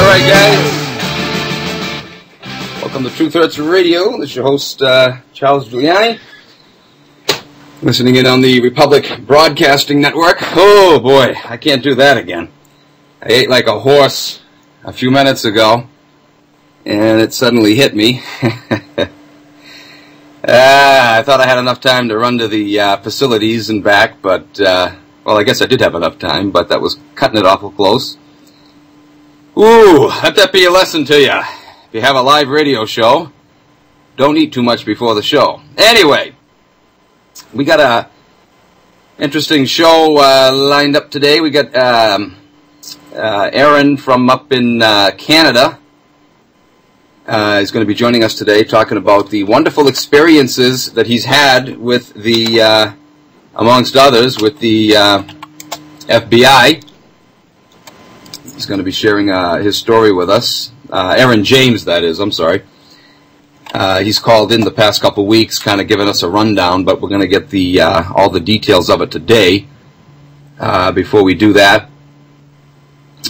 right, guys. Welcome to True Threats Radio. This is your host, Charles Giuliani. Listening in on the Republic Broadcasting Network. Oh, boy, I can't do that again. I ate like a horse a few minutes ago, and it suddenly hit me. I thought I had enough time to run to the facilities and back, but, well, I guess I did have enough time, but that was cutting it awful close. Ooh, let that be a lesson to you. If you have a live radio show, don't eat too much before the show. Anyway, we got a interesting show lined up today. We got Aaron from up in Canada. He's going to be joining us today talking about the wonderful experiences that he's had with the, amongst others, with the FBI. He's going to be sharing his story with us. Aaron James, that is. I'm sorry. He's called in the past couple weeks, kind of giving us a rundown, but we're going to get the all the details of it today. Before we do that,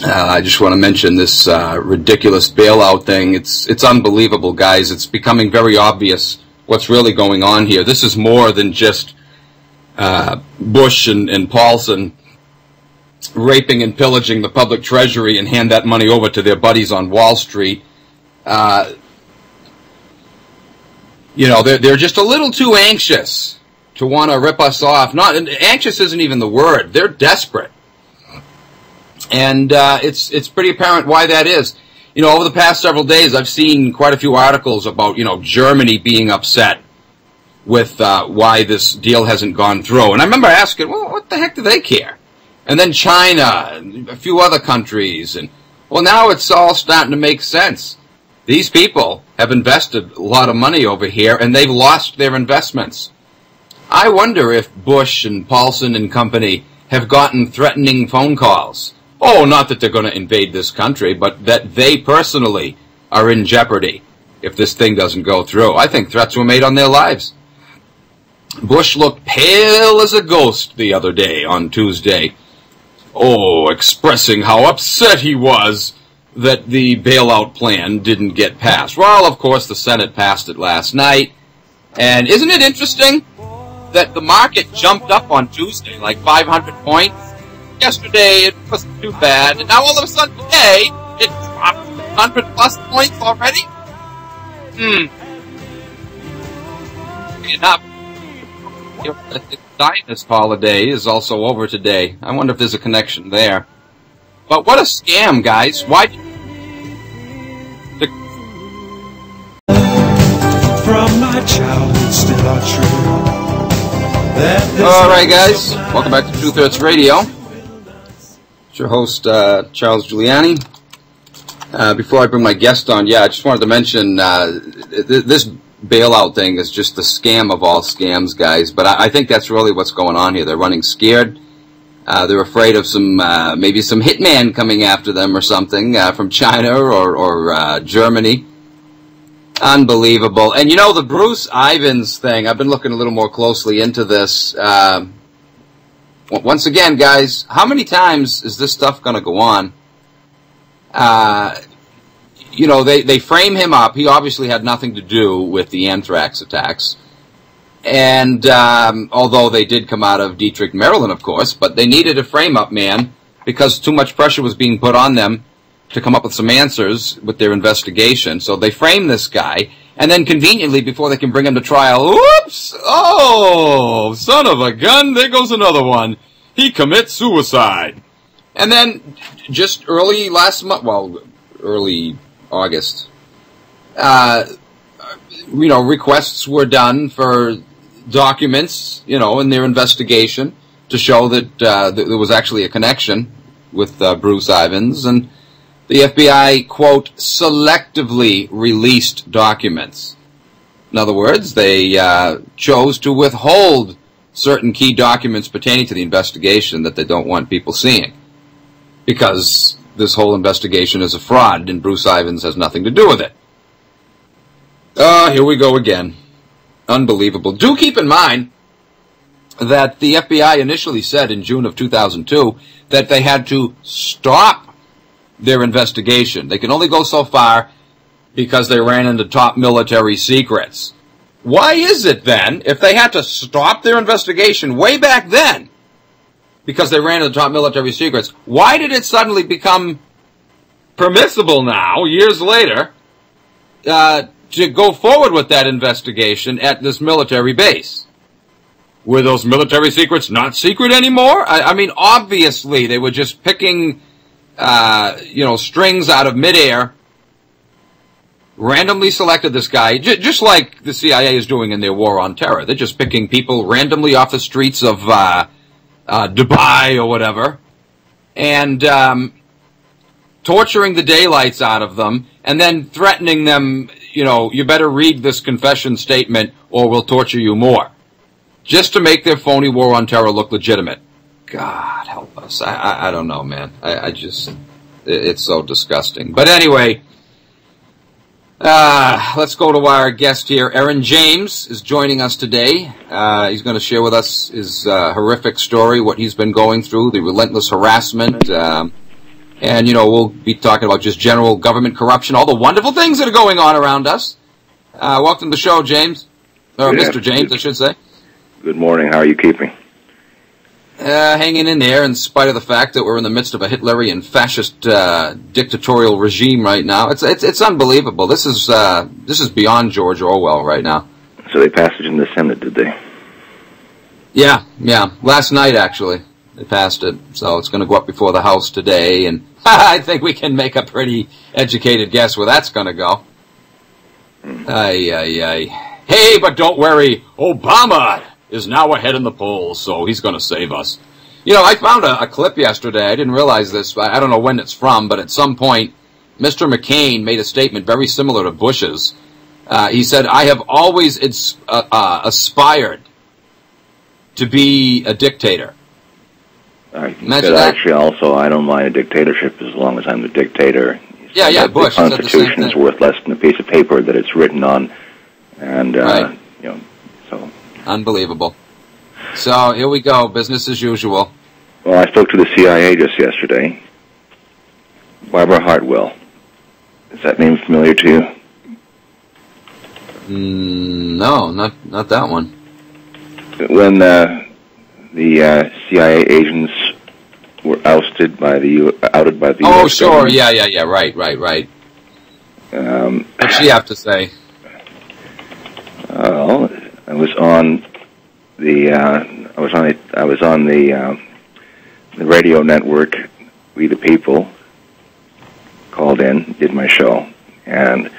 I just want to mention this ridiculous bailout thing. It's unbelievable, guys. It's becoming very obvious what's really going on here. This is more than just Bush and Paulson raping and pillaging the public treasury and hand that money over to their buddies on Wall Street. You know, they're just a little too anxious to want to rip us off. Not anxious isn't even the word. They're desperate. And it's pretty apparent why that is. You know, over the past several days, I've seen quite a few articles about, you know, Germany being upset with why this deal hasn't gone through. And I remember asking, well, what the heck do they care? And then China, and a few other countries, and, well, now it's all starting to make sense. These people have invested a lot of money over here, and they've lost their investments. I wonder if Bush and Paulson and company have gotten threatening phone calls. Oh, not that they're going to invade this country, but that they personally are in jeopardy if this thing doesn't go through. I think threats were made on their lives. Bush looked pale as a ghost the other day on Tuesday. Oh, expressing how upset he was that the bailout plan didn't get passed. Well, of course, the Senate passed it last night. And isn't it interesting that the market jumped up on Tuesday, like 500 points? Yesterday, it wasn't too bad. And now all of a sudden today, it's 100 plus points already? Enough. The Zionist holiday is also over today. I wonder if there's a connection there. But what a scam, guys. Why? From my childhood still are true. Alright, guys. Welcome back to True Threats Radio. It's your host, Charles Giuliani. Before I bring my guest on, I just wanted to mention this bailout thing is just the scam of all scams, guys. But I think that's really what's going on here. They're running scared. They're afraid of some, maybe some hitman coming after them or something from China or Germany. Unbelievable. And you know, the Bruce Ivins thing, I've been looking a little more closely into this. Once again, guys, how many times is this stuff going to go on? You know, they frame him up. He obviously had nothing to do with the anthrax attacks. And although they did come out of Detroit, Maryland, of course, but they needed a frame-up man because too much pressure was being put on them to come up with some answers with their investigation. So they frame this guy, and then conveniently, before they can bring him to trial, whoops! Oh, son of a gun, there goes another one. He commits suicide. And then just early last month, well, early August, you know, requests were done for documents, you know, in their investigation to show that there was actually a connection with Bruce Ivins, and the FBI, quote, selectively released documents. In other words, they chose to withhold certain key documents pertaining to the investigation that they don't want people seeing, because this whole investigation is a fraud and Bruce Ivins has nothing to do with it. Here we go again. Unbelievable. Do keep in mind that the FBI initially said in June of 2002 that they had to stop their investigation. They can only go so far because they ran into top military secrets. Why is it then, if they had to stop their investigation way back then because they ran into top military secrets, why did it suddenly become permissible now, years later, to go forward with that investigation at this military base? Were those military secrets not secret anymore? I mean, obviously they were just picking, strings out of midair, randomly selected this guy, just like the CIA is doing in their war on terror. They're just picking people randomly off the streets of Dubai or whatever, and torturing the daylights out of them, and then threatening them, you better read this confession statement or we'll torture you more, just to make their phony war on terror look legitimate. God help us. I don't know, man. It's so disgusting. But anyway, let's go to our guest here. Aaron James is joining us today. He's going to share with us his horrific story, what he's been going through, the relentless harassment, and, we'll be talking about just general government corruption, all the wonderful things that are going on around us. Welcome to the show, James. Or Mr. James, I should say. Good morning. How are you keeping? Hanging in there in spite of the fact that we're in the midst of a Hitlerian fascist dictatorial regime right now. It's unbelievable. This is beyond George Orwell right now. So they passed it in the Senate, did they? Yeah. Last night, actually, they passed it. So it's going to go up before the House today, and I think we can make a pretty educated guess where that's going to go. Hey, but don't worry, Obama is now ahead in the polls, so he's going to save us. I found a clip yesterday. I didn't realize this. I don't know when it's from, but at some point, Mr. McCain made a statement very similar to Bush's. He said, I have always aspired to be a dictator. Imagine that. Actually, also, I don't mind a dictatorship as long as I'm the dictator. Yeah, Bush. The Constitution is worth less than a piece of paper that it's written on. And, right. So... Unbelievable. So, here we go. Business as usual. Well, I spoke to the CIA just yesterday. Barbara Hartwell. Is that name familiar to you? No, not that one. When the CIA agents were outed by the Oh, US sure. government. Yeah. Right. What's she have to say? Well, I was on the radio network. We the People called in, did my show, and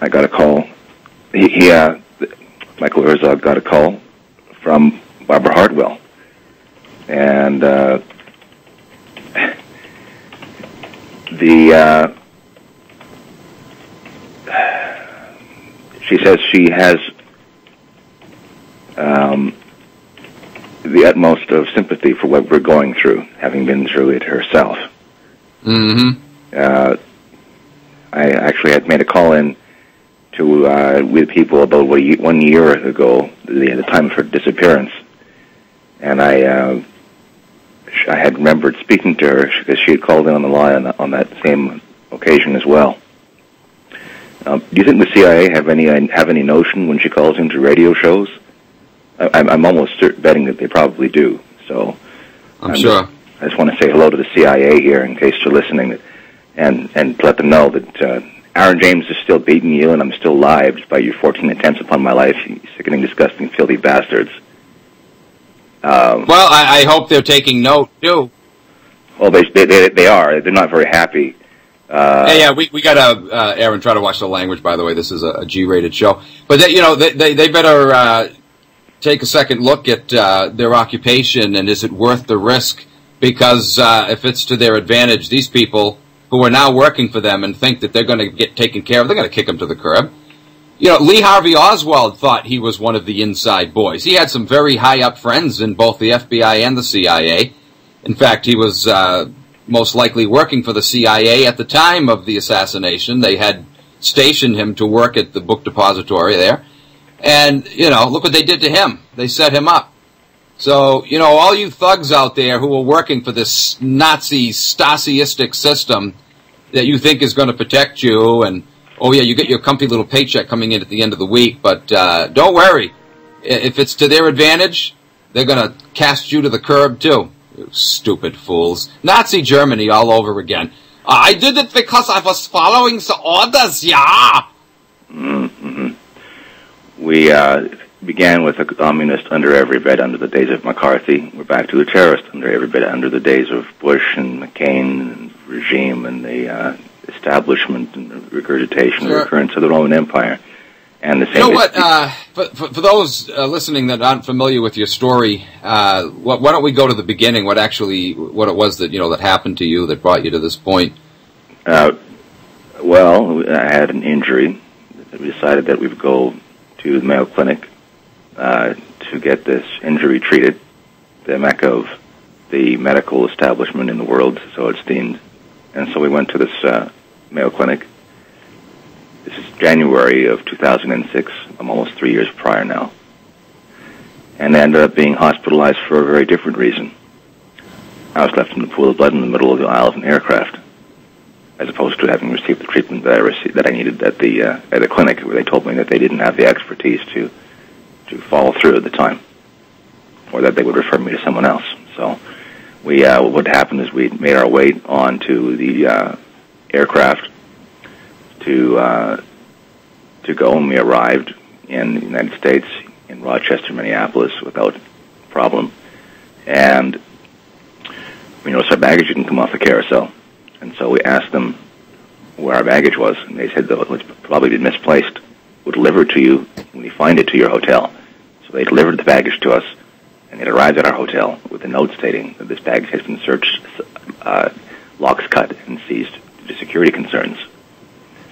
I got a call. Michael Herzog got a call from Barbara Hartwell, and she says she has the utmost of sympathy for what we're going through, having been through it herself. Mm-hmm. I actually had made a call in to with people about 1 year ago, the time of her disappearance, and I had remembered speaking to her because she had called in on the line on that same occasion as well. Do you think the CIA have any notion when she calls into radio shows? I'm almost betting that they probably do. So I'm sure. I just want to say hello to the CIA here in case they're listening, and let them know that Aaron James is still beating you, and I'm still alive despite your 14 attempts upon my life. You sickening, disgusting, filthy bastards. Well, I hope they're taking note too. Well, they are. They're not very happy. We gotta, Aaron, try to watch the language, by the way. This is a G-rated show. But they better, take a second look at, their occupation, and is it worth the risk? Because, if it's to their advantage, these people who are now working for them and think that they're gonna get taken care of, they're gonna kick them to the curb. Lee Harvey Oswald thought he was one of the inside boys. He had some very high-up friends in both the FBI and the CIA. In fact, he was, most likely working for the CIA at the time of the assassination. They had stationed him to work at the book depository there. And, look what they did to him. They set him up. So, all you thugs out there who are working for this Nazi Stasiistic system, that you think is going to protect you, and oh yeah, you get your comfy little paycheck coming in at the end of the week, but don't worry. If it's to their advantage, they're going to cast you to the curb too. You stupid fools. Nazi Germany all over again. I did it because I was following the orders, yeah. Mm-hmm. We began with a communist under every bed under the days of McCarthy. We're back to a terrorist under every bed under the days of Bush and McCain and regime and the establishment and the regurgitation and recurrence of the Roman Empire. And the same. You know what? For those listening that aren't familiar with your story, why don't we go to the beginning? What it was that that happened to you that brought you to this point? Well, I had an injury. We decided that we would go to the Mayo Clinic to get this injury treated, the mecca of the medical establishment in the world, so it's deemed. And so we went to this Mayo Clinic. This is January of 2006. I'm almost 3 years prior now. And I ended up being hospitalized for a very different reason. I was left in the pool of blood in the middle of the aisle of an aircraft, as opposed to having received the treatment that I needed at the clinic, where they told me that they didn't have the expertise to follow through at the time, or that they would refer me to someone else. So what happened is we made our way onto the aircraft to go, and we arrived in the United States, in Rochester, Minneapolis, without problem. And we noticed our baggage didn't come off the carousel. And so we asked them where our baggage was, and they said that it's probably been misplaced. We'll deliver it to you when we find it to your hotel. So they delivered the baggage to us, and it arrived at our hotel with a note stating that this baggage has been searched, locks cut, and seized due to security concerns.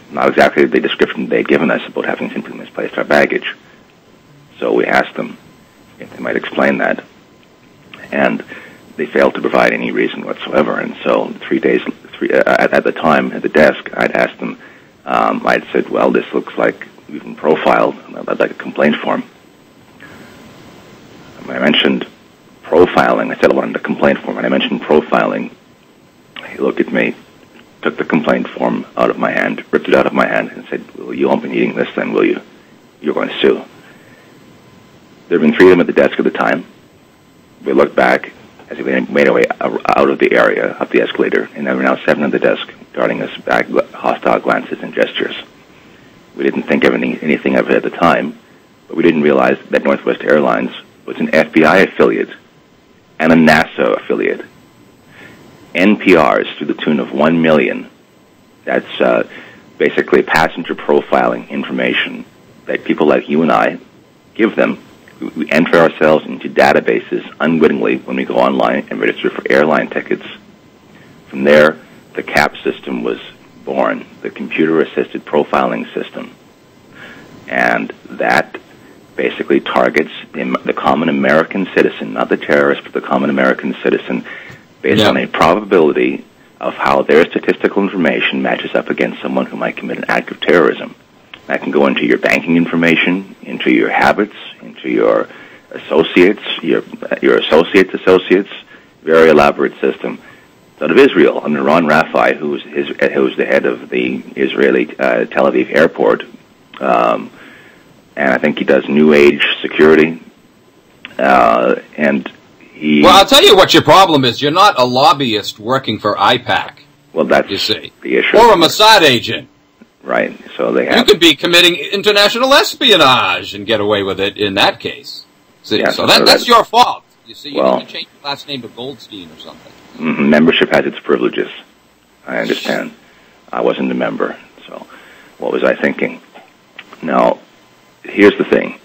Not exactly the description they'd given us about having simply misplaced our baggage. So we asked them if they might explain that, and they failed to provide any reason whatsoever. And so 3 days at the time at the desk, I'd asked them, I'd said, well, this looks like we've been profiled. I'd like a complaint form. And I mentioned profiling. I said I wanted a complaint form. And I mentioned profiling. He looked at me, took the complaint form out of my hand, ripped it out of my hand, and said, well, you won't be needing this then, will you? You're going to sue. There had been 3 of them at the desk at the time. We looked back as we made our way out of the area, up the escalator, and there were now 7 at the desk, darting us back hostile glances and gestures. We didn't think of anything of it at the time, but we didn't realize that Northwest Airlines was an FBI affiliate and a NASA affiliate. NPRs to the tune of 1 million. That's basically passenger profiling information that people like you and I give them. We enter ourselves into databases unwittingly when we go online and register for airline tickets. From there, the CAP system was born, the computer-assisted profiling system. And that basically targets the common American citizen, not the terrorist, but the common American citizen, based on a probability of how their statistical information matches up against someone who might commit an act of terrorism. That can go into your banking information, into your habits, into your associates, your associates. Very elaborate system. It's out of Israel, under Ron Rafai, who's the head of the Israeli Tel Aviv airport, and I think he does New Age security. And he. Well, I'll tell you what your problem is. You're not a lobbyist working for IPAC. Well, that's you see, the issue. Or a Mossad agent. Right, so they have... You could be committing international espionage and get away with it in that case. See, yeah, so that's your fault. You see, you need to change your last name to Goldstein or something. Membership has its privileges. I understand. I wasn't a member, so what was I thinking? Now, here's the thing.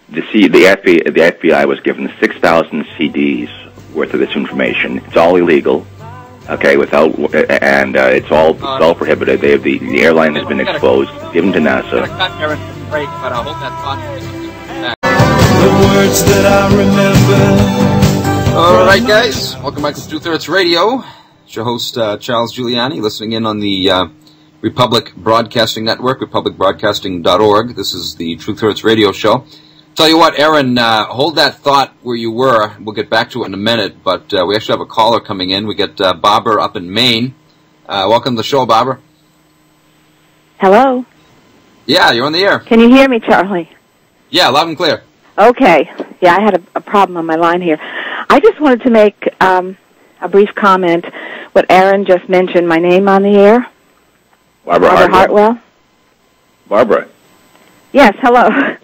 The FBI was given 6,000 CDs worth of this information. It's all illegal. Okay, it's all prohibited. The airline has been exposed, given to NASA. The words that I remember. All right, guys, welcome back to Truth Hurts Radio. It's your host Charles Giuliani, listening in on the Republic Broadcasting Network, republicbroadcasting.org. This is the Truth Hurts Radio show. Tell you what, Aaron, hold that thought where you were. We'll get back to it in a minute, but we actually have a caller coming in. We get Barbara up in Maine. Welcome to the show, Barbara. Hello? Yeah, you're on the air. Can you hear me, Charlie? Yeah, loud and clear. Okay. Yeah, I had a problem on my line here. I just wanted to make a brief comment. What Aaron just mentioned, my name on the air. Barbara Hartwell. Barbara. Yes, hello.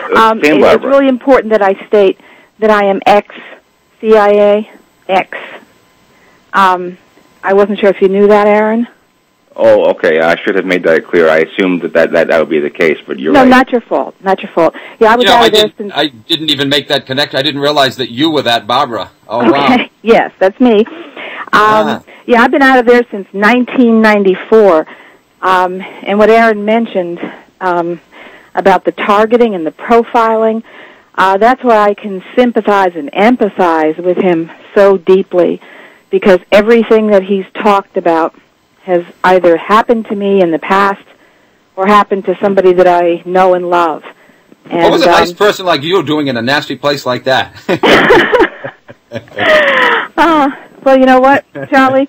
It's really important that I state that I am ex-CIA, ex. I wasn't sure if you knew that, Aaron. Oh, okay. I should have made that clear. I assumed that would be the case, but you're right. No, not your fault. Not your fault. Yeah, I was out of there since... I didn't even make that connection. I didn't realize that you were that Barbara. Oh, okay. Wow. Yes, that's me. Yeah, I've been out of there since 1994. And what Aaron mentioned about the targeting and the profiling, that's why I can sympathize and empathize with him so deeply, because everything that he's talked about has either happened to me in the past or happened to somebody that I know and love. And, what was a nice person like you doing in a nasty place like that? Well, you know what, Charlie?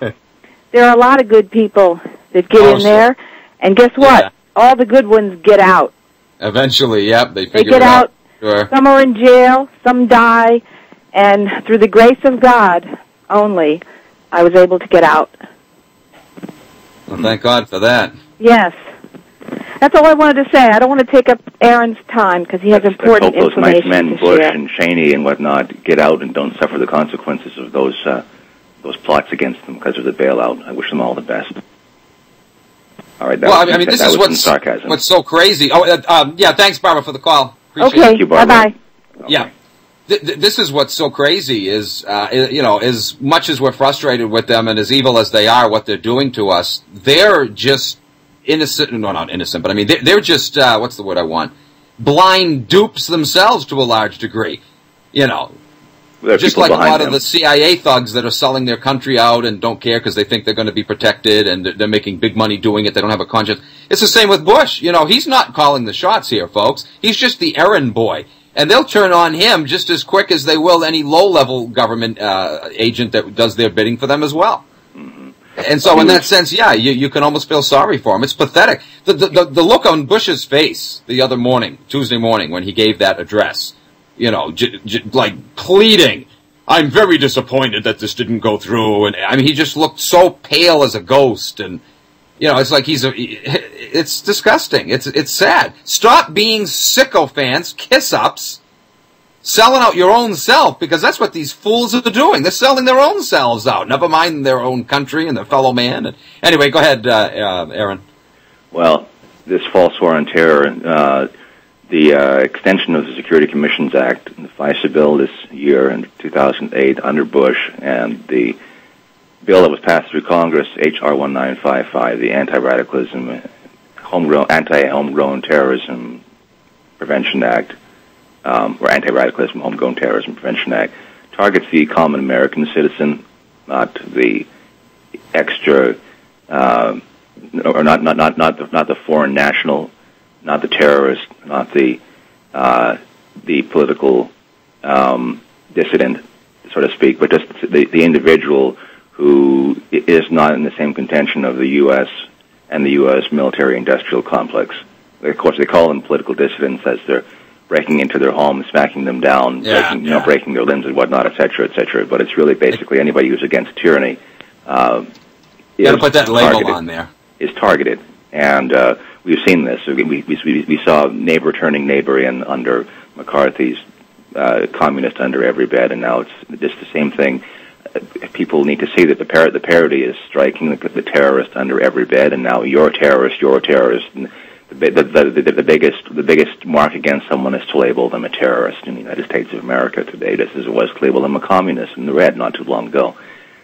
There are a lot of good people that get in there, and guess what? Yeah. All the good ones get out. Eventually, yep, they They figure get it out. out. Sure. Some are in jail, some die, and through the grace of God only, I was able to get out. Well, thank God for that. Yes. That's all I wanted to say. I don't want to take up Aaron's time because he has important Let's hope those information nice men, to Bush share. and Cheney and whatnot, get out and don't suffer the consequences of those plots against them because of the bailout. I wish them all the best. All right. This is what's so crazy. Oh, yeah. Thanks, Barbara, for the call. Appreciate it. Okay. you, Barbara. Bye-bye. Yeah. This is what's so crazy is, as much as we're frustrated with them and as evil as they are, what they're doing to us, they're just innocent. No, not innocent, but I mean, they're just, what's the word I want? Blind dupes themselves to a large degree. Just like a lot of the CIA thugs that are selling their country out and don't care because they think they're going to be protected and they're making big money doing it. They don't have a conscience. It's the same with Bush. He's not calling the shots here, folks. He's just the errand boy. And they'll turn on him just as quick as they will any low-level government agent that does their bidding for them as well. Mm-hmm. And so in that sense, yeah, you can almost feel sorry for him. It's pathetic. The look on Bush's face the other morning, Tuesday morning, when he gave that address, like pleading, I'm very disappointed that this didn't go through. And I mean, he just looked so pale as a ghost. And, it's like it's disgusting. It's sad. Stop being sycophants, kiss-ups, selling out your own self, because that's what these fools are doing. They're selling their own selves out, never mind their own country and their fellow man. And anyway, go ahead, Aaron. Well, this false war on terror, the extension of the Security Commissions Act, the FISA bill this year in 2008 under Bush, and the bill that was passed through Congress, H.R. 1955, the Anti-Radicalism, Anti-Homegrown Terrorism Prevention Act, or Anti-Radicalism, Homegrown Terrorism Prevention Act, targets the common American citizen, not the extra, or not the foreign national, not the terrorist, not the political dissident, so to speak, but just the individual who is not in the same contention of the U.S. and the U.S. military-industrial complex. Of course, they call them political dissidents as they're breaking into their homes, smacking them down, breaking their limbs and whatnot, et cetera, but it's really basically anybody who's against tyranny. You got to put that label on there. Is targeted, and we've seen this. We saw neighbor turning neighbor in under McCarthy's communist under every bed, and now it's just the same thing. People need to see that the parody is striking the terrorist under every bed, and now you're a terrorist. And the biggest mark against someone is to label them a terrorist in the United States of America today, just as it was to label them a communist in the red not too long ago.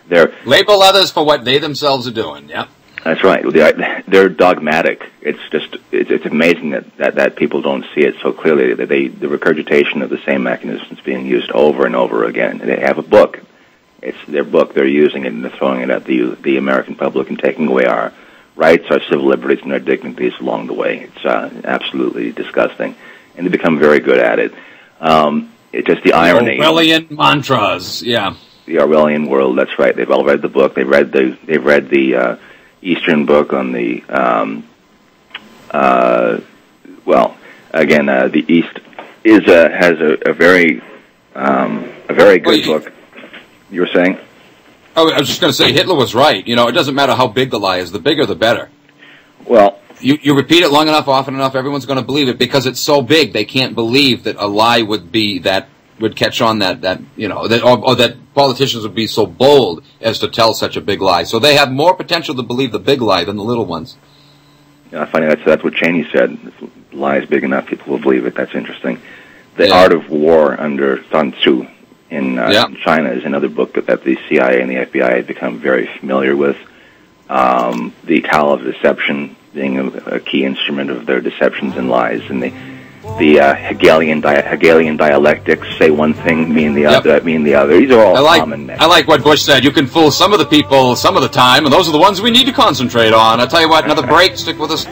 Label others for what they themselves are doing. Yep. That's right. They're dogmatic. It's amazing that people don't see it so clearly. The regurgitation of the same mechanisms being used over and over again. They have a book. It's their book. They're using it and they're throwing it at the American public and taking away our rights, our civil liberties, and our dignities along the way. It's absolutely disgusting, and they become very good at it. It's just the irony. Orwellian mantras, yeah. the Orwellian world. That's right. They've all read the book. They've read the Eastern book on the the East has a very good book. You were saying? Oh, I was just going to say Hitler was right. You know, it doesn't matter how big the lie is; the bigger, the better. Well, you repeat it long enough, often enough, everyone's going to believe it because it's so big. They can't believe that a lie would catch on or that politicians would be so bold as to tell such a big lie. So they have more potential to believe the big lie than the little ones. Yeah, funny. That's what Cheney said. If the lie is big enough, people will believe it. That's interesting. The Art of War under Sun Tzu in China is another book that the CIA and the FBI have become very familiar with. The Tao of Deception being a key instrument of their deceptions and lies, and the Hegelian dialectics, say one thing, mean the other. These are all common. I like what Bush said. You can fool some of the people some of the time, and those are the ones we need to concentrate on. I'll tell you what, another break. Stick with us.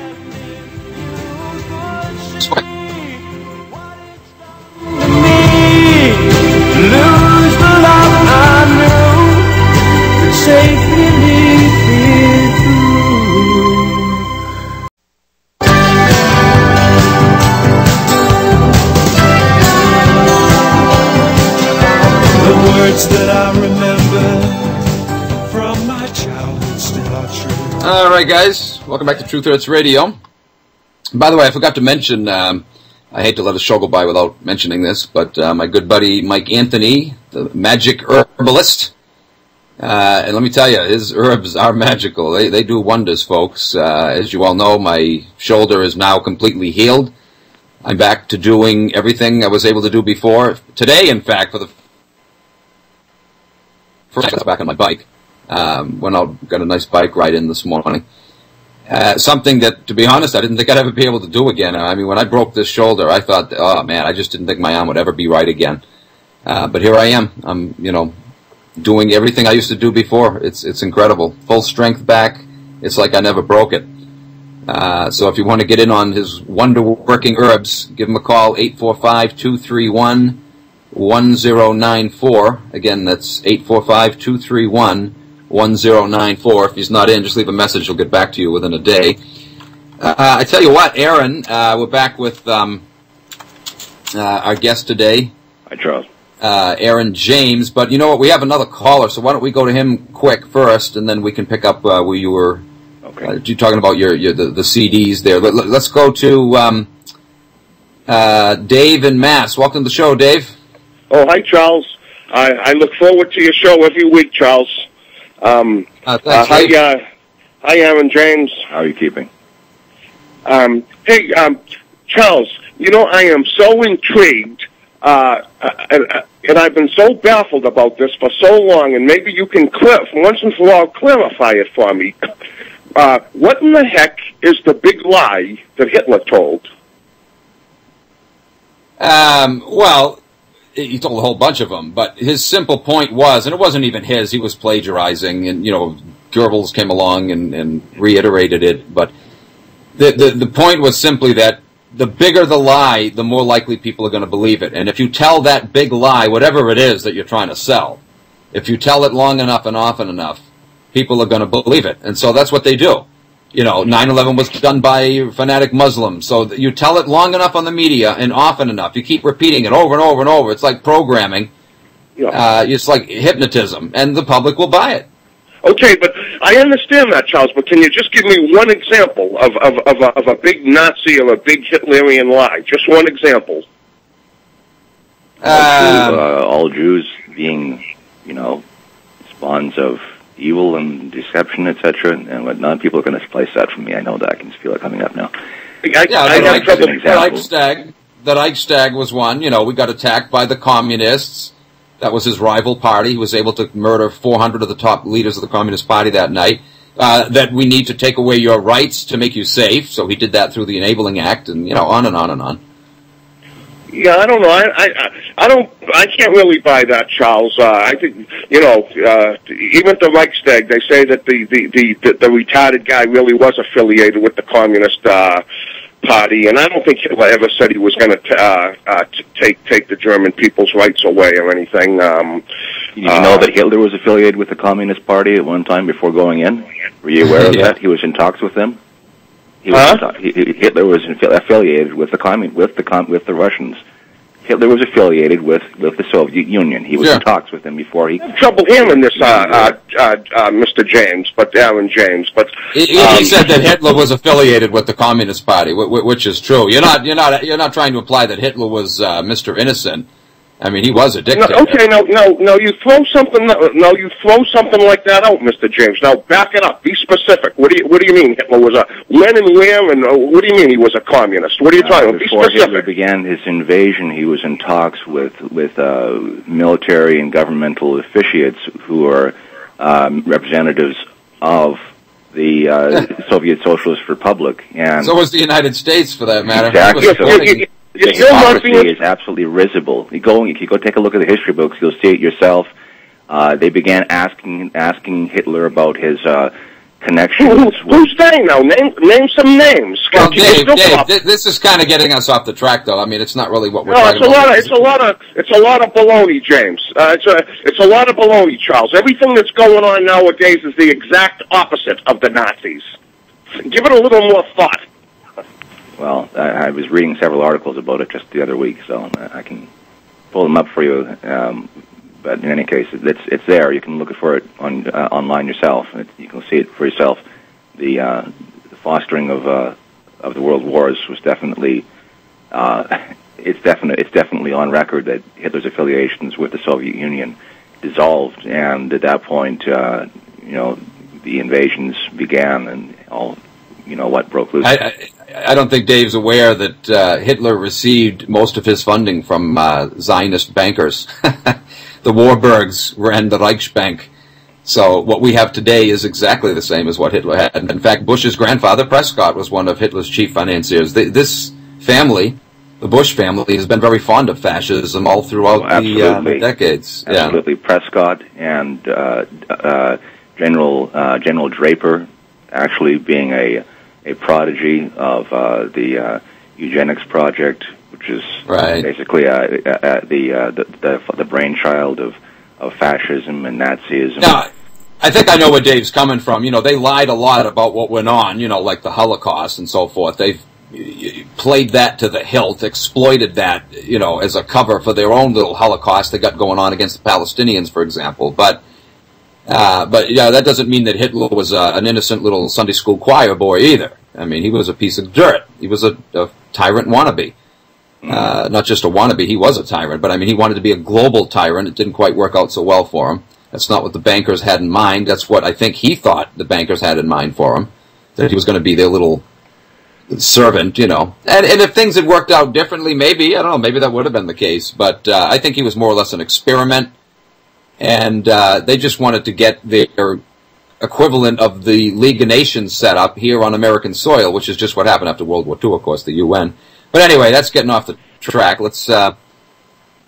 Lose the love I knew, but safely leave it through. The words that I remember from my childhood still are true. All right, guys. Welcome back to Truth Hurts Radio. By the way, I forgot to mention, I hate to let a show go by without mentioning this, but my good buddy Mike Anthony, the magic herbalist, and let me tell you, his herbs are magical. They do wonders, folks. As you all know, my shoulder is now completely healed. I'm back to doing everything I was able to do before. Today, in fact, for the first time, I was back on my bike. Went out, got a nice bike ride in this morning. Something that, to be honest, I didn't think I'd ever be able to do again. I mean, when I broke this shoulder, I thought, oh man, I just didn't think my arm would ever be right again. But here I am. I'm, doing everything I used to do before. It's incredible. Full strength back. It's like I never broke it. So if you want to get in on his wonder-working herbs, give him a call, 845-231-1094. Again, that's 845-231-1094. If he's not in, just leave a message. He'll get back to you within a day. I tell you what, Aaron, we're back with our guest today. Hi, Charles. Aaron James. But you know what? We have another caller, so why don't we go to him quick first, and then we can pick up where you were. Okay. You're talking about the CDs there. Let's go to Dave in Mass. Welcome to the show, Dave. Oh, hi, Charles. I look forward to your show every week, Charles. Thanks, hi, Aaron James. How are you keeping? Hey, Charles, I am so intrigued, and I've been so baffled about this for so long, and maybe you can once and for all clarify it for me. What in the heck is the big lie that Hitler told? Well, he told a whole bunch of them, but his simple point was, and it wasn't even his, he was plagiarizing, and, Goebbels came along and reiterated it, but the point was simply that the bigger the lie, the more likely people are going to believe it. And if you tell that big lie, whatever it is that you're trying to sell, if you tell it long enough and often enough, people are going to believe it. And so that's what they do. 9/11 was done by fanatic Muslims. So you tell it long enough on the media and often enough. You keep repeating it over and over and over. It's like programming. Yeah. It's like hypnotism, and the public will buy it. Okay, but I understand that, Charles, but can you just give me one example of a big Nazi or a big Hitlerian lie? Just one example. All Jews being, spawns of evil and deception, etc., and whatnot. People are going to splice that from me. I know that. I can just feel it coming up now. The Reichstag was one. We got attacked by the communists. That was his rival party. He was able to murder 400 of the top leaders of the Communist Party that night. That we need to take away your rights to make you safe. So he did that through the Enabling Act, and on and on and on. Yeah, I don't know. I can't really buy that, Charles. I think even the Reichstag, they say that the retarded guy really was affiliated with the Communist Party, and I don't think Hitler ever said he was going to take the German people's rights away or anything. You know that Hitler was affiliated with the Communist Party at one time before going in? Were you aware of that? He was in talks with them? Hitler was affiliated with the Russians. Hitler was affiliated with the Soviet Union. He was in talks with them before he... Trouble hearing this, Mr. James, but Aaron James, but... He said that Hitler was affiliated with the Communist Party, which is true. You're not trying to imply that Hitler was Mr. Innocent. I mean, he was a dictator. No, you throw something like that out, Mr. James. Now, back it up. Be specific. What do you mean Hitler was when and where, and what do you mean he was a communist? What are you talking about? Be before specific. Hitler began his invasion, he was in talks with military and governmental officiates who are representatives of the Soviet Socialist Republic. And so was the United States, for that matter. Exactly. The hypocrisy is absolutely risible. If you go take a look at the history books, you'll see it yourself. They began asking Hitler about his connections. Who's saying now? Name some names. Well, Dave, this is kind of getting us off the track, though. I mean, it's not really what we're talking about. It's a lot of baloney, James. It's a lot of baloney, Charles. Everything that's going on nowadays is the exact opposite of the Nazis. Give it a little more thought. Well, I was reading several articles about it just the other week, so I can pull them up for you. But in any case, it's there. You can look for it online yourself. You can see it for yourself. The fostering of the world wars was definitely it's definitely on record that Hitler's affiliations with the Soviet Union dissolved, and at that point, the invasions began, and all what broke loose. I don't think Dave's aware that Hitler received most of his funding from Zionist bankers. The Warburgs ran the Reichsbank. So what we have today is exactly the same as what Hitler had. In fact, Bush's grandfather, Prescott, was one of Hitler's chief financiers. This family, the Bush family, has been very fond of fascism all throughout the decades. Absolutely. Yeah. Prescott and General Draper actually being a prodigy of the eugenics project, which is basically the brainchild of fascism and Nazism. Now, I think I know where Dave's coming from. They lied a lot about what went on, like the Holocaust and so forth. They've played that to the hilt, exploited that, as a cover for their own little Holocaust they got going on against the Palestinians, for example. But that doesn't mean that Hitler was an innocent little Sunday school choir boy either. I mean, he was a piece of dirt. He was a tyrant wannabe. Not just a wannabe, he was a tyrant, but I mean, he wanted to be a global tyrant. It didn't quite work out so well for him. That's not what the bankers had in mind. That's what I think he thought the bankers had in mind for him, that he was going to be their little servant, And if things had worked out differently, maybe, I don't know, maybe that would have been the case. But I think he was more or less an experiment. And they just wanted to get their equivalent of the League of Nations set up here on American soil, which is just what happened after World War II, of course, the UN. But anyway, that's getting off the track. Let's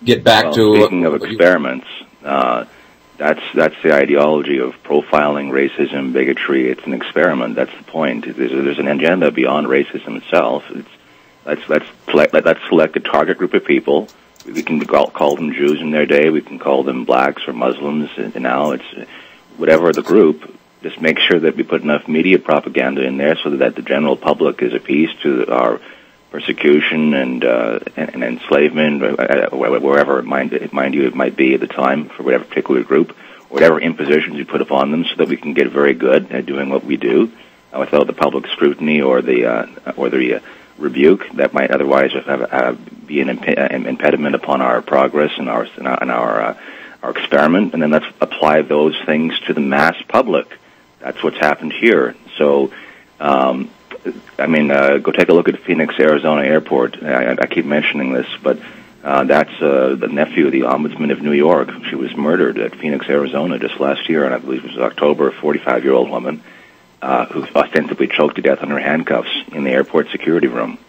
get back to... Speaking of experiments, that's the ideology of profiling, racism, bigotry. It's an experiment. That's the point. There's an agenda beyond racism itself. Let's select a target group of people. We can call them Jews in their day. We can call them blacks or Muslims. And now it's whatever the group. Just make sure that we put enough media propaganda in there so that the general public is appeased to our persecution and enslavement, wherever mind you it might be at the time for whatever particular group, whatever impositions you put upon them, so that we can get very good at doing what we do without the public scrutiny or the rebuke that might otherwise be an impediment upon our progress and our experiment. And then let's apply those things to the mass public. That's what's happened here. So, go take a look at Phoenix, Arizona airport. I keep mentioning this, but that's the nephew of the Ombudsman of New York. She was murdered at Phoenix, Arizona just last year, and I believe it was October, a 45-year-old woman who ostensibly choked to death on her handcuffs in the airport security room,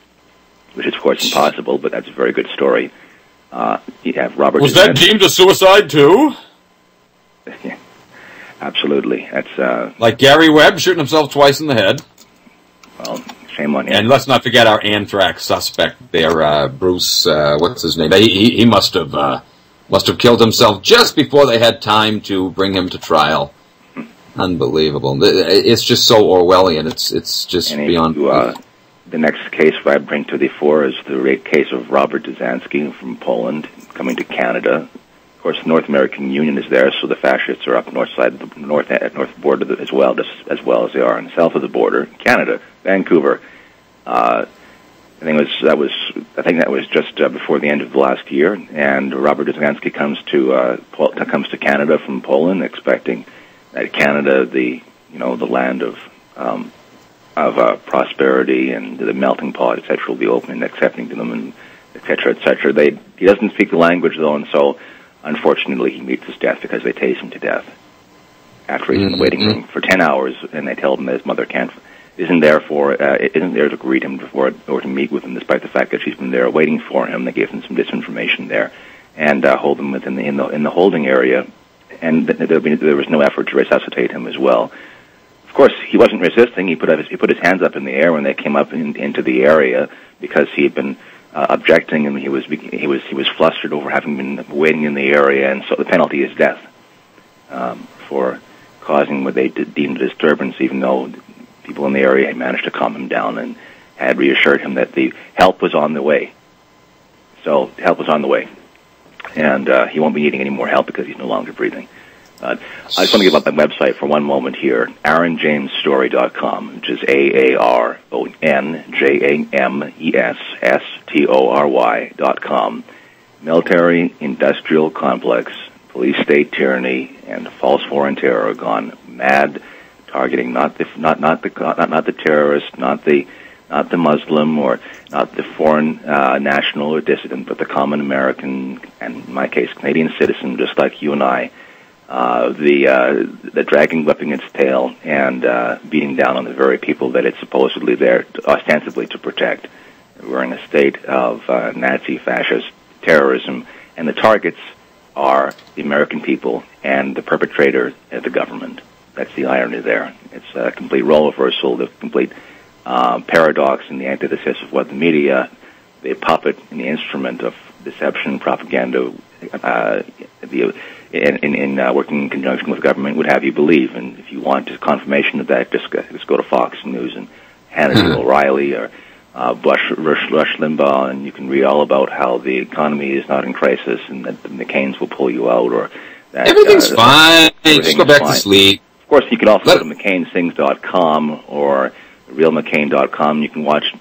which is, of course, impossible, but that's a very good story. You have Robert... Was that deemed a suicide, too? Yeah, absolutely. That's like Gary Webb shooting himself twice in the head. Well, shame on him. And let's not forget our anthrax suspect there, Bruce, what's his name? He must have Must have killed himself just before they had time to bring him to trial. Unbelievable. It's just so Orwellian. It's just beyond. The next case I bring to the fore is the case of Robert Disinformation from Poland coming to Canada. Of course, the North American Union is there, so the fascists are up north side of the north border as well, just as well as they are on the south of the border. Canada, Vancouver. I think that was just before the end of the last year, and Robert Disinformation comes to Canada from Poland, expecting that Canada, the land of prosperity and the melting pot, etc., will be open and accepting to them, and etc., etc. He doesn't speak the language though, and so unfortunately he meets his death because they tase him to death after he's in the waiting room for 10 hours, and they tell him that his mother isn't there to greet him or to meet with him, despite the fact that she's been there waiting for him. They gave him some disinformation there and hold him in the holding area, and there was no effort to resuscitate him as well. Of course, he wasn't resisting. He put his hands up in the air when they came up into the area because he had been objecting, and he was flustered over having been waiting in the area, and so the penalty is death for causing what they deemed a disturbance, even though people in the area had managed to calm him down and had reassured him that the help was on the way. So help was on the way, and he won't be needing any more help because he's no longer breathing. I just want to give up my website for one moment here, AaronJamesStory.com, which is AaronJamesStory.com. Military industrial complex, police state tyranny, and false war and terror gone mad, targeting not the terrorist, not the Muslim, or not the foreign national or dissident, but the common American, and in my case, Canadian citizen, just like you and I. The dragging, whipping its tail, and beating down on the very people that it's supposedly there ostensibly to protect. We're in a state of Nazi fascist terrorism, and the targets are the American people, and the perpetrator is the government. That's the irony there. It's a complete role reversal, the complete paradox and the antithesis of what the media, the puppet and the instrument of deception, propaganda, in working in conjunction with government would have you believe. And if you want confirmation of that, just go to Fox News and Hannity O'Reilly or Rush Limbaugh, and you can read all about how the economy is not in crisis and that the McCains will pull you out, or that everything's fine. Just go back to sleep. Of course, you can also go to McCainsings.com or RealMcCain.com. You can watch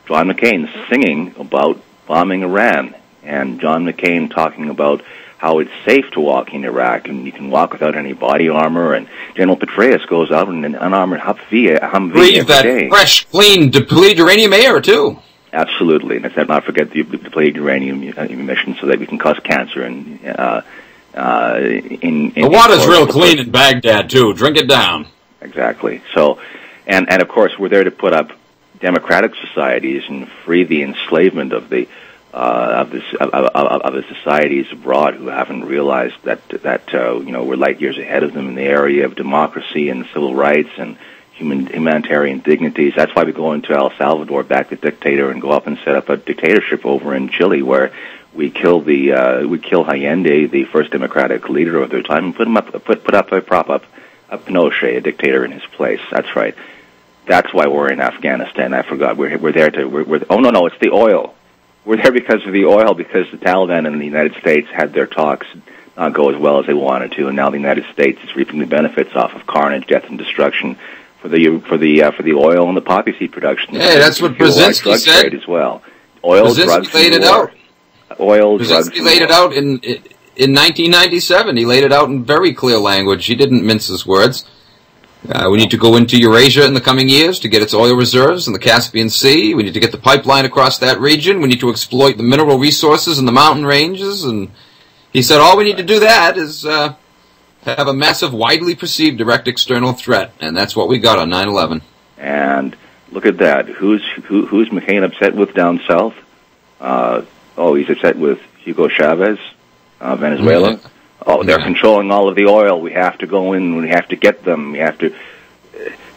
John McCain singing about bombing Iran, and John McCain talking about how it's safe to walk in Iraq, and you can walk without any body armor, and General Petraeus goes out in an unarmored Humvee breathe that day. Fresh, clean, depleted uranium air, too. Absolutely, and let's not forget the depleted uranium emissions so that we can cause cancer. And the water's real clean in Baghdad, too. Drink it down. Exactly. So, and of course, we're there to put up democratic societies and free the enslavement of the societies abroad who haven't realized that we're light years ahead of them in the area of democracy and civil rights and humanitarian dignities. That's why we go into El Salvador, back the dictator, and go up and set up a dictatorship over in Chile, where we kill Allende, the first democratic leader of their time, and put up a Pinochet, a dictator, in his place. That's right. That's why we're in Afghanistan. I forgot. We're there to. Oh no, it's the oil. We're there because of the oil, because the Taliban and the United States had their talks not go as well as they wanted to, and now the United States is reaping the benefits off of carnage, death, and destruction for the oil and the poppy seed production. Yeah, that's what Brzezinski said as well. Oil, Brzezinski drugs, laid it out. Oil, Brzezinski drugs. laid it out in 1997. He laid it out in very clear language. He didn't mince his words. We need to go into Eurasia in the coming years to get its oil reserves in the Caspian Sea. We need to get the pipeline across that region. We need to exploit the mineral resources in the mountain ranges. And he said all we need to do that is have a massive, widely perceived direct external threat. And that's what we got on 9/11. And look at that. Who's McCain upset with down south? He's upset with Hugo Chavez, Venezuela. Mm-hmm. They're controlling all of the oil. We have to go in. We have to get them. We have to.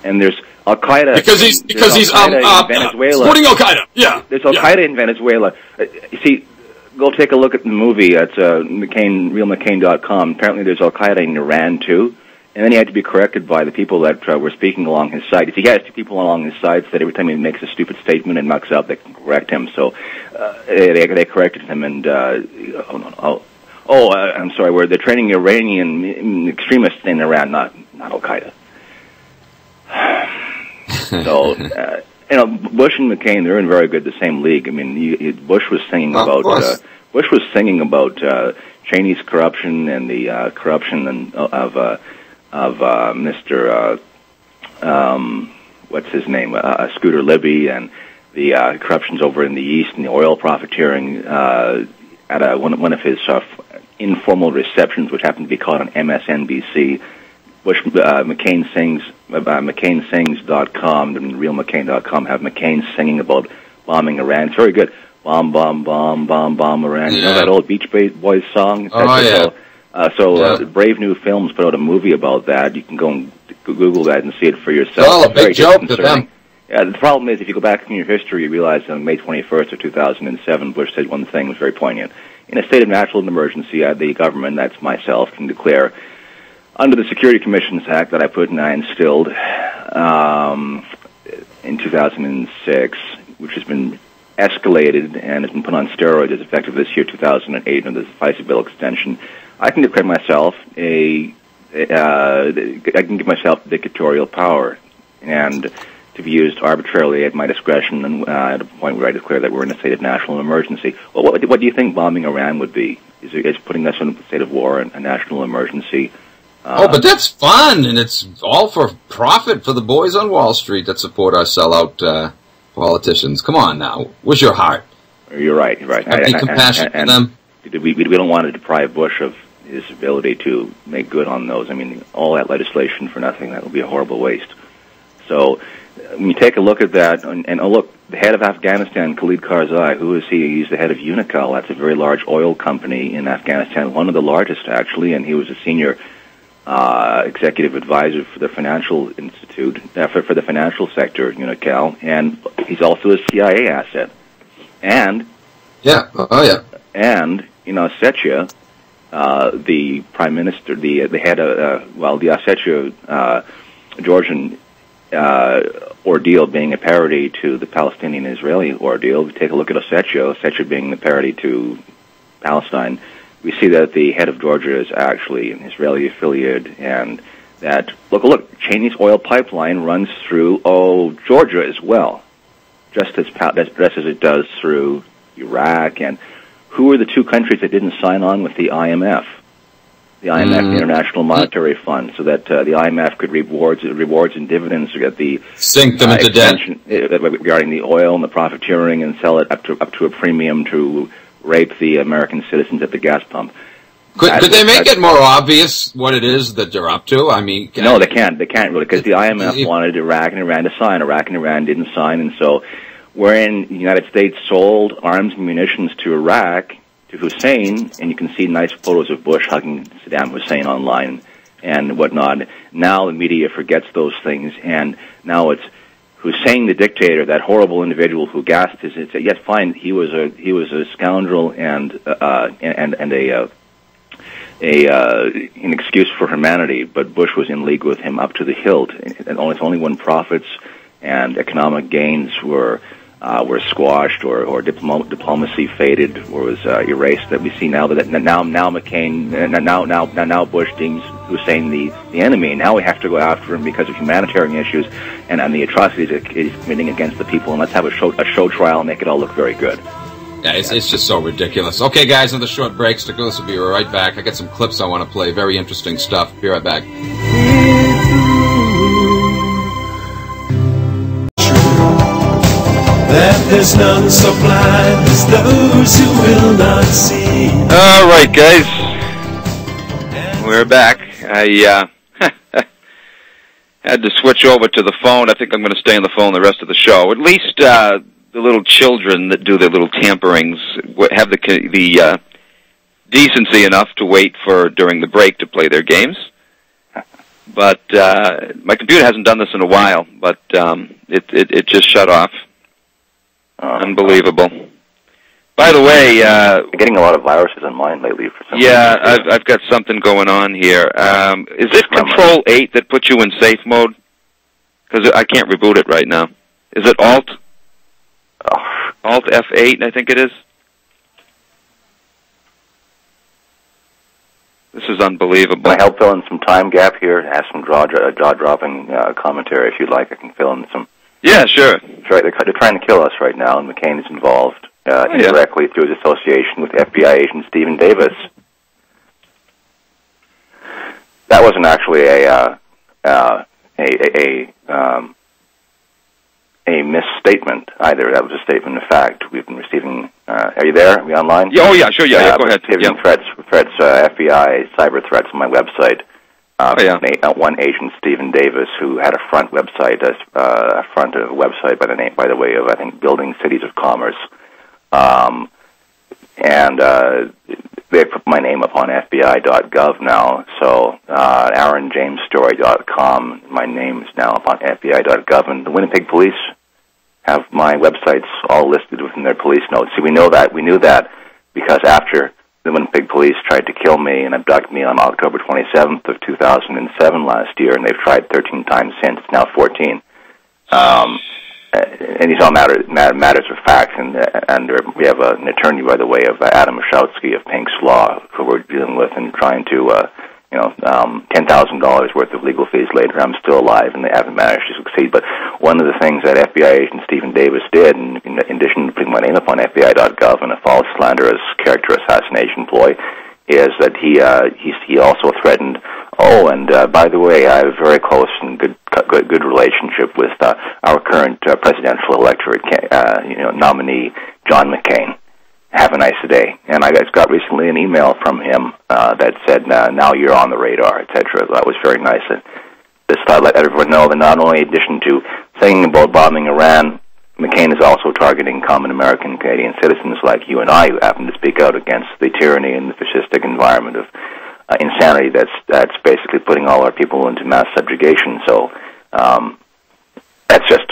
And there's Al Qaeda because he's in Venezuela. Supporting Al Qaeda. Yeah, there's Al Qaeda in Venezuela. You see, go take a look at the movie. It's realmccain.com. Apparently there's Al-Qaeda in Iran, too. And then he had to be corrected by the people that were speaking along his side. He has two people along his side that every time he makes a stupid statement and mucks up, they can correct him. So they corrected him, and I'm sorry, they're training Iranian extremists in Iran, not Al-Qaeda. So, Bush and McCain, they're in very good the same league. I mean, Bush was singing about Cheney's corruption and the corruption of Mr. What's his name, Scooter Libby, and the corruptions over in the East and the oil profiteering at one of his informal receptions, which happened to be caught on MSNBC. Bush, McCainsings.com and realmccain.com have McCain singing about bombing Iran. It's very good. Bomb, bomb, bomb, bomb, bomb Iran. You know that old Beach Boys song? Brave New Films put out a movie about that. You can go and Google that and see it for yourself. Oh, a big joke to them. Yeah, the problem is, if you go back in your history, you realize on May 21st of 2007, Bush said one thing was very poignant. In a state of national emergency, the government, that's myself, can declare, under the Security Commissions Act that I put and I instilled in 2006, which has been escalated and has been put on steroids as effective this year, 2008, under the FISA bill extension, I can declare myself I can give myself dictatorial power, and to be used arbitrarily at my discretion, and at a point where I declare that we're in a state of national emergency. Well, what do you think bombing Iran would be? Is putting us in a state of war, a national emergency? But that's fun, and it's all for profit for the boys on Wall Street that support our sellout politicians. Come on now. Where's your heart? You're right. You're right. Be compassionate for them. We don't want to deprive Bush of his ability to make good on those. I mean, all that legislation for nothing, that would be a horrible waste. So when you take a look at that, and look, the head of Afghanistan, Khalid Karzai, who is he? He's the head of Unocal. That's a very large oil company in Afghanistan, one of the largest, actually, and he was a senior executive advisor for the financial institute, for the financial sector, Unocal, and he's also a CIA asset. And and Ossetia, the prime minister, the head of the Ossetia Georgian ordeal being a parody to the Palestinian-Israeli ordeal. We take a look at Ossetia being the parody to Palestine. We see that the head of Georgia is actually an Israeli affiliate, and that look, Cheney's oil pipeline runs through Georgia as well, just as it does through Iraq. And who are the two countries that didn't sign on with the IMF? The IMF, the International Monetary Fund, so that the IMF could rewards and dividends to get the sink them into debt regarding the oil and the profiteering, and sell it up to a premium to rape the American citizens at the gas pump. Could they make it more obvious what it is that they're up to? I mean, no, they can't. They can't really, because the IMF wanted Iraq and Iran to sign. Iraq and Iran didn't sign, and so wherein the United States sold arms and munitions to Iraq, to Hussein, and you can see nice photos of Bush hugging Saddam Hussein online and whatnot. Now the media forgets those things, and now it's Hussein the dictator, that horrible individual who gassed his. Yes, fine, he was a scoundrel and an excuse for humanity, but Bush was in league with him up to the hilt, and only when profits and economic gains were squashed or diplomacy faded or was erased, that we see now that now McCain now Bush deems Hussein the enemy. Now we have to go after him because of humanitarian issues and the atrocities that he's committing against the people, and let's have a show trial and make it all look very good. Yeah, it's just so ridiculous. Okay, guys, another short break. Stick with us. We'll be right back. I got some clips I want to play. Very interesting stuff. Be right back. That there's none so blind as those who will not see. All right, guys, we're back. I had to switch over to the phone. I think I'm going to stay on the phone the rest of the show. At least the little children that do their little tamperings have the decency enough to wait for during the break to play their games. But my computer hasn't done this in a while, but it just shut off. Unbelievable. By the way, I'm getting a lot of viruses on mine lately for some yeah, reason. I've got something going on here. Is it Control 8 that puts you in safe mode? Because I can't reboot it right now. Is it Alt? Alt F8, I think it is. This is unbelievable. Can I help fill in some time gap here? Have some jaw-dropping commentary if you'd like. I can fill in some. Yeah, sure. Right, they're trying to kill us right now, and McCain is involved indirectly through his association with FBI agent Stephen Davis. That wasn't actually a misstatement either. That was a statement of fact. We've been receiving. Are you there? Are we online? Yeah, oh yeah, sure. Yeah, go ahead. Receiving threats, FBI cyber threats on my website. One agent, Stephen Davis, who had a front website, a website by the way of, I think, Building Cities of Commerce, and they put my name up on FBI.gov now. So AaronJamesStory.com, my name is now up on FBI.gov, and the Winnipeg Police have my websites all listed within their police notes. See, we knew that because after the Winnipeg Police tried to kill me and abduct me on October 27th of 2007 last year, and they've tried 13 times since. It's now 14. And these all matters of fact, and we have an attorney, by the way, of Adam Mashowski of Pink's Law, who we're dealing with and trying to, $10,000 worth of legal fees later. I'm still alive, and they haven't managed to succeed. But one of the things that FBI agent Stephen Davis did, in addition to putting my name up on FBI.gov and a false slanderous character assassination ploy, is that he also threatened. Oh, and by the way, I have a very close and good relationship with our current presidential electorate nominee, John McCain. Have a nice day. And I just got recently an email from him that said, now you're on the radar, etc. That was very nice. And just thought I'd let everyone know that not only in addition to saying about bombing Iran, McCain is also targeting common American Canadian citizens like you and I who happen to speak out against the tyranny and the fascistic environment of insanity that's basically putting all our people into mass subjugation. So that's just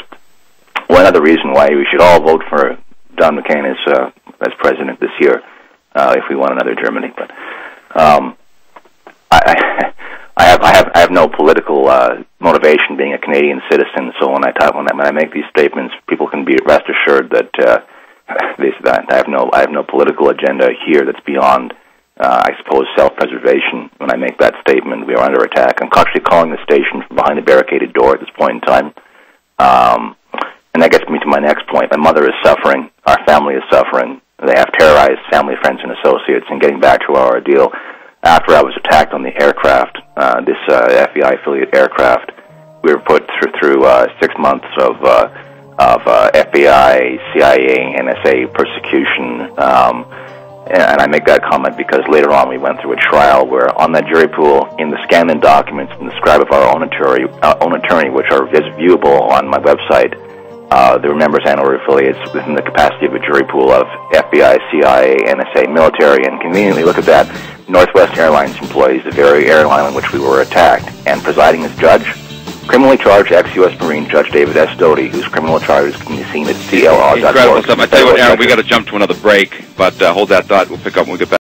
one other reason why we should all vote for John McCain as president this year if we want another Germany. But I have no political motivation being a Canadian citizen. So when I make these statements, people can be rest assured that I have no political agenda here that's beyond, I suppose, self-preservation. When I make that statement, we are under attack. I'm actually calling the station from behind a barricaded door at this point in time. And that gets me to my next point. My mother is suffering. Our family is suffering. They have terrorized family, friends, and associates. And getting back to our ordeal, after I was attacked on the aircraft, this FBI affiliate aircraft, we were put through 6 months of FBI, CIA, NSA persecution. And I make that comment because later on we went through a trial where on that jury pool, in the scanned-in documents and the scribe of our own attorney, which are viewable on my website, there were members and or affiliates within the capacity of a jury pool of FBI, CIA, NSA, military, and conveniently, look at that, Northwest Airlines employees, the very airline on which we were attacked, and presiding as judge, criminally charged ex-U.S. Marine Judge David S. Doty, whose criminal charges can be seen at CLR.org. Incredible stuff. I tell you what, Aaron, we got to jump to another break, but hold that thought. We'll pick up when we get back.